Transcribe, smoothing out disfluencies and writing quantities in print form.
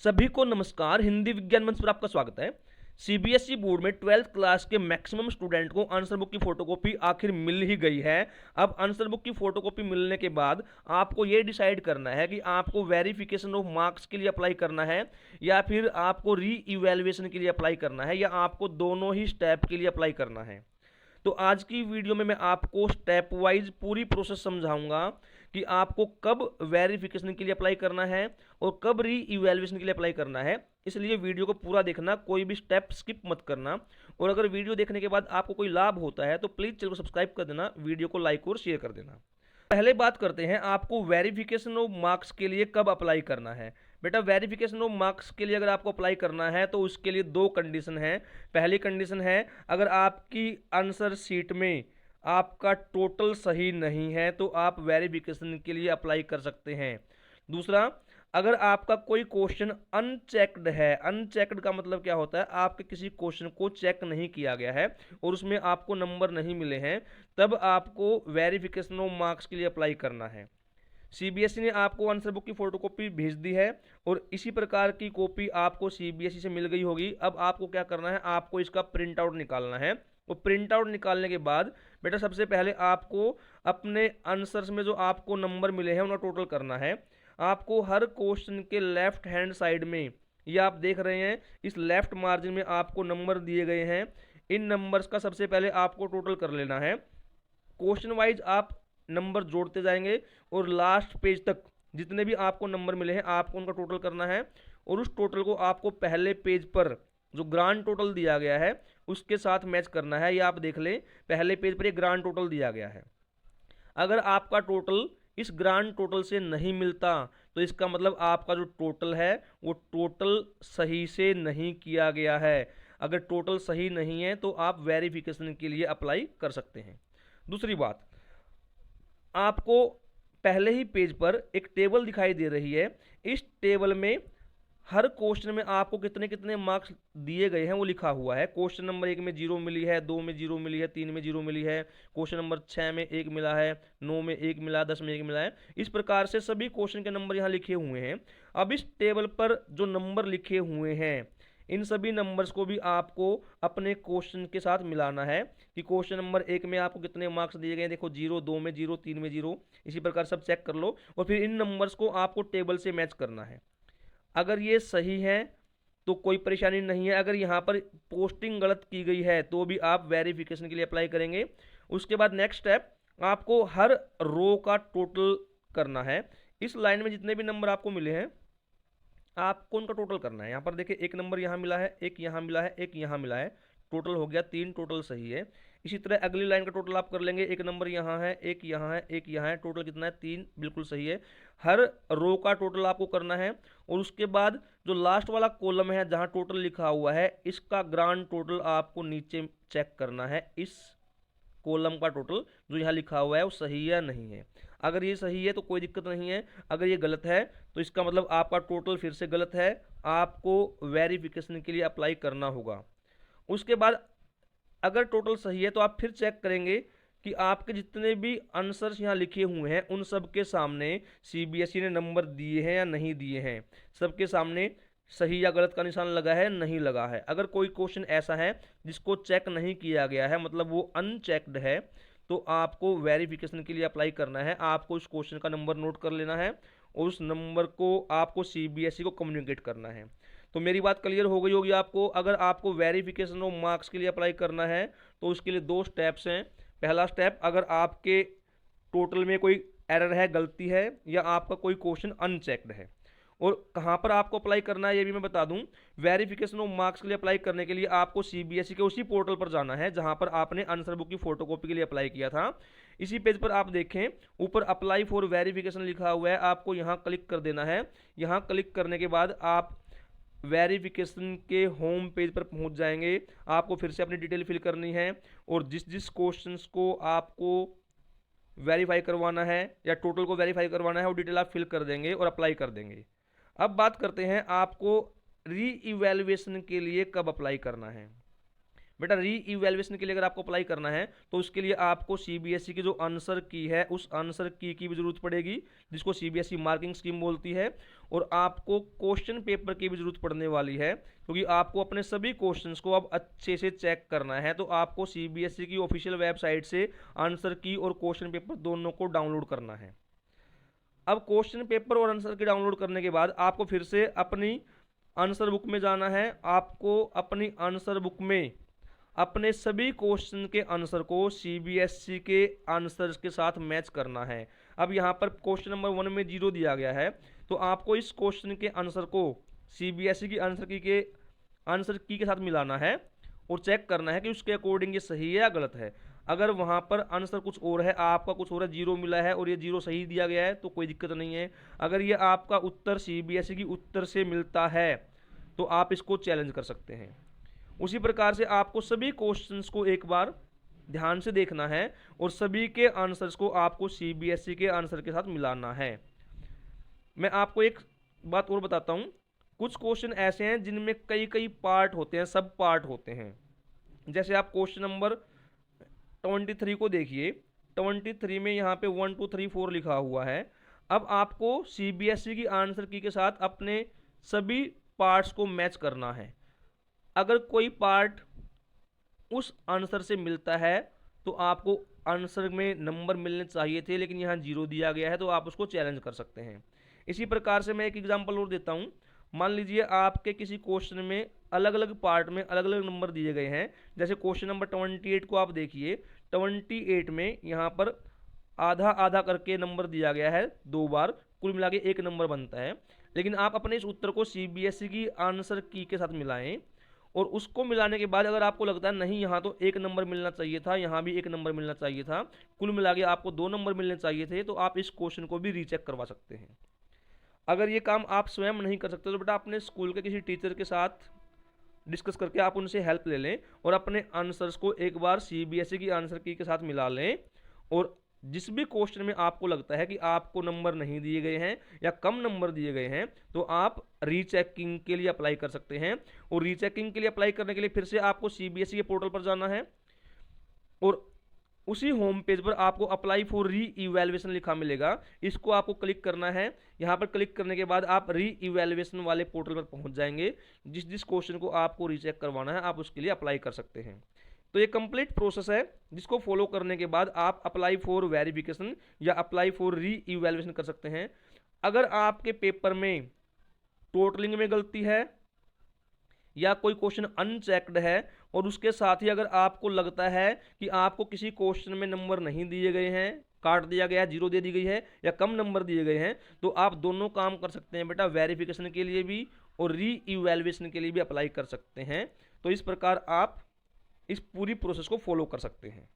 सभी को नमस्कार। हिंदी विज्ञान मंच पर आपका स्वागत है। सीबीएसई बोर्ड में 12th क्लास के मैक्सिमम स्टूडेंट को आंसर बुक की फोटोकॉपी आखिर मिल ही गई है। अब आंसर बुक की फोटोकॉपी मिलने के बाद आपको ये डिसाइड करना है कि आपको वेरिफिकेशन ऑफ मार्क्स के लिए अप्लाई करना है या फिर आपको री इवेल्युएशन के लिए अप्लाई करना है या आपको दोनों ही स्टेप के लिए अप्लाई करना है। तो आज की वीडियो में मैं आपको स्टेप वाइज पूरी प्रोसेस समझाऊंगा कि आपको कब वेरिफिकेशन के लिए अप्लाई करना है और कब री इवैल्यूएशन के लिए अप्लाई करना है। इसलिए वीडियो को पूरा देखना, कोई भी स्टेप स्किप मत करना। और अगर वीडियो देखने के बाद आपको कोई लाभ होता है तो प्लीज़ चैनल को सब्सक्राइब कर देना, वीडियो को लाइक और शेयर कर देना। पहले बात करते हैं आपको वेरिफिकेशन ऑफ मार्क्स के लिए कब अप्लाई करना है। बेटा, वेरिफिकेशन ऑफ मार्क्स के लिए अगर आपको अप्लाई करना है तो उसके लिए दो कंडीशन है। पहली कंडीशन है, अगर आपकी आंसर शीट में आपका टोटल सही नहीं है तो आप वेरिफिकेशन के लिए अप्लाई कर सकते हैं। दूसरा, अगर आपका कोई क्वेश्चन अनचेक्ड है। अनचेक्ड का मतलब क्या होता है, आपके किसी क्वेश्चन को चेक नहीं किया गया है और उसमें आपको नंबर नहीं मिले हैं, तब आपको वेरिफिकेशन ऑफ मार्क्स के लिए अप्लाई करना है। सीबीएसई ने आपको आंसर बुक की फोटोकॉपी भेज दी है और इसी प्रकार की कॉपी आपको सीबीएसई से मिल गई होगी। अब आपको क्या करना है, आपको इसका प्रिंट आउट निकालना है। और प्रिंट आउट निकालने के बाद बेटा सबसे पहले आपको अपने आंसर्स में जो आपको नंबर मिले हैं उन्हें टोटल करना है। आपको हर क्वेश्चन के लेफ्ट हैंड साइड में, ये आप देख रहे हैं, इस लेफ्ट मार्जिन में आपको नंबर दिए गए हैं। इन नंबर्स का सबसे पहले आपको टोटल कर लेना है। क्वेश्चन वाइज आप नंबर जोड़ते जाएंगे और लास्ट पेज तक जितने भी आपको नंबर मिले हैं आपको उनका टोटल करना है। और उस टोटल को आपको पहले पेज पर जो ग्रांड टोटल दिया गया है उसके साथ मैच करना है। ये आप देख लें, पहले पेज पर ये ग्रांड टोटल दिया गया है। अगर आपका टोटल इस ग्रांड टोटल से नहीं मिलता तो इसका मतलब आपका जो टोटल है वो टोटल सही से नहीं किया गया है। अगर टोटल सही नहीं है तो आप वेरिफिकेशन के लिए अप्लाई कर सकते हैं। दूसरी बात, आपको पहले ही पेज पर एक टेबल दिखाई दे रही है। इस टेबल में हर क्वेश्चन में आपको कितने कितने मार्क्स दिए गए हैं वो लिखा हुआ है। क्वेश्चन नंबर 1 में 0 मिली है, 2 में 0 मिली है, 3 में 0 मिली है, क्वेश्चन नंबर 6 में 1 मिला है, 9 में 1 मिला, 10 में 1 मिला है। इस प्रकार से सभी क्वेश्चन के नंबर यहाँ लिखे हुए हैं। अब इस टेबल पर जो नंबर लिखे हुए हैं इन सभी नंबर्स को भी आपको अपने क्वेश्चन के साथ मिलाना है कि क्वेश्चन नंबर 1 में आपको कितने मार्क्स दिए गए हैं। देखो 0, 2 में 0, 3 में 0, इसी प्रकार सब चेक कर लो और फिर इन नंबर्स को आपको टेबल से मैच करना है। अगर ये सही है तो कोई परेशानी नहीं है। अगर यहाँ पर पोस्टिंग गलत की गई है तो भी आप वेरिफिकेशन के लिए अप्लाई करेंगे। उसके बाद नेक्स्ट स्टेप, आपको हर रो का टोटल करना है। इस लाइन में जितने भी नंबर आपको मिले हैं आपको उनका टोटल करना है। यहाँ पर देखिए, एक नंबर यहाँ मिला है, एक यहाँ मिला है, एक यहाँ मिला है, टोटल हो गया 3, टोटल सही है। इसी तरह अगली लाइन का टोटल आप कर लेंगे। एक नंबर यहाँ है, एक यहाँ है, एक यहाँ है, टोटल कितना है 3, बिल्कुल सही है। हर रो का टोटल आपको करना है। और उसके बाद जो लास्ट वाला कॉलम है जहाँ टोटल लिखा हुआ है इसका ग्रांड टोटल आपको नीचे चेक करना है। इस कॉलम का टोटल जो यहाँ लिखा हुआ है वो सही है या नहीं है। अगर ये सही है तो कोई दिक्कत नहीं है, अगर ये गलत है तो इसका मतलब आपका टोटल फिर से गलत है, आपको वेरिफिकेशन के लिए अप्लाई करना होगा। उसके बाद अगर टोटल सही है तो आप फिर चेक करेंगे कि आपके जितने भी आंसर्स यहाँ लिखे हुए हैं उन सब के सामने सीबीएसई ने नंबर दिए हैं या नहीं दिए हैं। सबके सामने सही या गलत का निशान लगा है, नहीं लगा है। अगर कोई क्वेश्चन ऐसा है जिसको चेक नहीं किया गया है, मतलब वो अनचेक्ड है, तो आपको वेरिफिकेशन के लिए अप्लाई करना है। आपको उस क्वेश्चन का नंबर नोट कर लेना है और उस नंबर को आपको सीबीएसई को कम्युनिकेट करना है। तो मेरी बात क्लियर हो गई होगी आपको। अगर आपको वेरिफिकेशन ऑफ मार्क्स के लिए अप्लाई करना है तो उसके लिए दो स्टेप्स हैं। पहला स्टेप, अगर आपके टोटल में कोई एरर है, गलती है या आपका कोई क्वेश्चन अनचेक्ड है। और कहाँ पर आपको अप्लाई करना है ये भी मैं बता दूं। वेरिफिकेशन ऑफ मार्क्स के लिए अप्लाई करने के लिए आपको सीबीएसई के उसी पोर्टल पर जाना है जहां पर आपने आंसर बुक की फोटोकॉपी के लिए अप्लाई किया था। इसी पेज पर आप देखें, ऊपर अप्लाई फॉर वेरिफिकेशन लिखा हुआ है, आपको यहाँ क्लिक कर देना है। यहाँ क्लिक करने के बाद आप वेरिफिकेशन के होम पेज पर पहुंच जाएंगे। आपको फिर से अपनी डिटेल फिल करनी है और जिस जिस क्वेश्चंस को आपको वेरीफाई करवाना है या टोटल को वेरीफाई करवाना है वो डिटेल आप फिल कर देंगे और अप्लाई कर देंगे। अब बात करते हैं आपको री इवैल्यूएशन के लिए कब अप्लाई करना है। बेटा री इवैल्यूएशन के लिए अगर आपको अप्लाई करना है तो उसके लिए आपको सीबीएसई की जो आंसर की है उस आंसर की भी जरूरत पड़ेगी, जिसको सीबीएसई मार्किंग स्कीम बोलती है। और आपको क्वेश्चन पेपर की भी जरूरत पड़ने वाली है, क्योंकि आपको अपने सभी क्वेश्चंस को अब अच्छे से चेक करना है। तो आपको सीबीएसई की ऑफिशियल वेबसाइट से आंसर की और क्वेश्चन पेपर दोनों को डाउनलोड करना है। अब क्वेश्चन पेपर और आंसर की डाउनलोड करने के बाद आपको फिर से अपनी आंसर बुक में जाना है। आपको अपनी आंसर बुक में अपने सभी क्वेश्चन के आंसर को सीबीएसई के आंसर्स के साथ मैच करना है। अब यहाँ पर क्वेश्चन नंबर 1 में 0 दिया गया है, तो आपको इस क्वेश्चन के आंसर को सीबीएसई की आंसर की के साथ मिलाना है और चेक करना है कि उसके अकॉर्डिंग ये सही है या गलत है। अगर वहाँ पर आंसर कुछ और है, आपका कुछ और है, 0 मिला है और ये 0 सही दिया गया है तो कोई दिक्कत नहीं है। अगर ये आपका उत्तर सीबीएसई की उत्तर से मिलता है तो आप इसको चैलेंज कर सकते हैं। उसी प्रकार से आपको सभी क्वेश्चंस को एक बार ध्यान से देखना है और सभी के आंसर्स को आपको सीबीएसई के आंसर के साथ मिलाना है। मैं आपको एक बात और बताता हूं, कुछ क्वेश्चन ऐसे हैं जिनमें कई कई पार्ट होते हैं, सब पार्ट होते हैं। जैसे आप क्वेश्चन नंबर 23 को देखिए, 23 में यहाँ पे 1 2 3 4 लिखा हुआ है। अब आपको सीबीएसई की आंसर की के साथ अपने सभी पार्ट्स को मैच करना है। अगर कोई पार्ट उस आंसर से मिलता है तो आपको आंसर में नंबर मिलने चाहिए थे, लेकिन यहाँ 0 दिया गया है तो आप उसको चैलेंज कर सकते हैं। इसी प्रकार से मैं एक एग्जांपल और देता हूँ। मान लीजिए आपके किसी क्वेश्चन में अलग अलग पार्ट में अलग अलग नंबर दिए गए हैं। जैसे क्वेश्चन नंबर 28 को आप देखिए, 28 में यहाँ पर आधा आधा करके नंबर दिया गया है 2 बार, कुल मिला के 1 नंबर बनता है। लेकिन आप अपने इस उत्तर को सीबीएसई की आंसर की के साथ मिलाएं और उसको मिलाने के बाद अगर आपको लगता है नहीं यहाँ तो 1 नंबर मिलना चाहिए था, यहाँ भी 1 नंबर मिलना चाहिए था, कुल मिला के आपको 2 नंबर मिलने चाहिए थे, तो आप इस क्वेश्चन को भी रीचेक करवा सकते हैं। अगर ये काम आप स्वयं नहीं कर सकते तो बेटा अपने स्कूल के किसी टीचर के साथ डिस्कस करके आप उनसे हेल्प ले लें और अपने आंसर्स को एक बार सीबीएसई की आंसर की के साथ मिला लें। और जिस भी क्वेश्चन में आपको लगता है कि आपको नंबर नहीं दिए गए हैं या कम नंबर दिए गए हैं तो आप रीचेकिंग के लिए अप्लाई कर सकते हैं। और रीचेकिंग के लिए अप्लाई करने के लिए फिर से आपको सीबीएसई के पोर्टल पर जाना है और उसी होम पेज पर आपको अप्लाई फॉर री इवैल्यूएशन लिखा मिलेगा। इसको आपको क्लिक करना है। यहाँ पर क्लिक करने के बाद आप री इवैल्यूएशन वाले पोर्टल पर पहुँच जाएंगे। जिस जिस क्वेश्चन को आपको रीचेक करवाना है आप उसके लिए अप्लाई कर सकते हैं। तो ये कंप्लीट प्रोसेस है जिसको फॉलो करने के बाद आप अप्लाई फॉर वेरिफिकेशन या अप्लाई फॉर री इवैल्यूएशन कर सकते हैं। अगर आपके पेपर में टोटलिंग में गलती है या कोई क्वेश्चन अनचेक्ड है और उसके साथ ही अगर आपको लगता है कि आपको किसी क्वेश्चन में नंबर नहीं दिए गए हैं, काट दिया गया है, 0 दे दी गई है या कम नंबर दिए गए हैं, तो आप दोनों काम कर सकते हैं बेटा, वेरिफिकेशन के लिए भी और री इवैल्यूएशन के लिए भी अप्लाई कर सकते हैं। तो इस प्रकार आप इस पूरी प्रोसेस को फॉलो कर सकते हैं।